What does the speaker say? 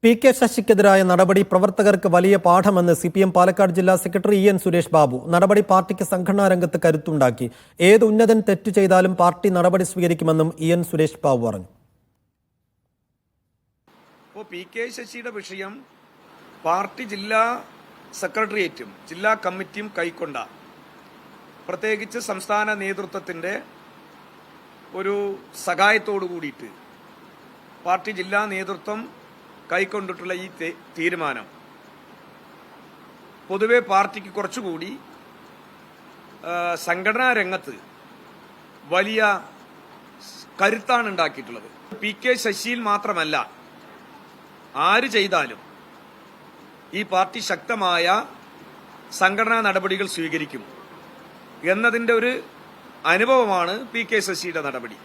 P K ശശിക്കെതിരായ നടപടി പ്രവർത്തകർക്ക് വലിയ പാഠമെന്ന് CPM പാലക്കാട് ജില്ലാ സെക്രട്ടറി EN സുരേഷ് ബാബു. നടപടി പാർട്ടിക്ക് സംഘടനാ രംഗത്ത് കരുത്തുണ്ടാക്കി. ഏത് ഉന്നതൻ തെറ്റു ചെയ്താലും പാർട്ടി നടപടി സ്വീകരിക്കുമെന്നും EN സുരേഷ് ബാബു പറഞ്ഞു. പി കെ ശശിയുടെ വിഷയം പാർട്ടി ജില്ലാ സെക്രട്ടേറിയറ്റും ജില്ലാ കമ്മിറ്റിയും കൈക്കൊണ്ട, പ്രത്യേകിച്ച് സംസ്ഥാന നേതൃത്വത്തിന്റെ ഒരു സഹായത്തോടു കൂടിയിട്ട് പാർട്ടി ജില്ലാ നേതൃത്വം കൈക്കൊണ്ടിട്ടുള്ള ഈ തീരുമാനം പൊതുവെ പാർട്ടിക്ക് കുറച്ചുകൂടി സംഘടനാ രംഗത്ത് വലിയ കരുത്താണ് ഉണ്ടാക്കിയിട്ടുള്ളത്. പി കെ ശശിയിൽ മാത്രമല്ല, ആര് ചെയ്താലും ഈ പാർട്ടി ശക്തമായ സംഘടനാ നടപടികൾ സ്വീകരിക്കും എന്നതിന്റെ ഒരു അനുഭവമാണ് പി കെ ശശിയുടെ നടപടി.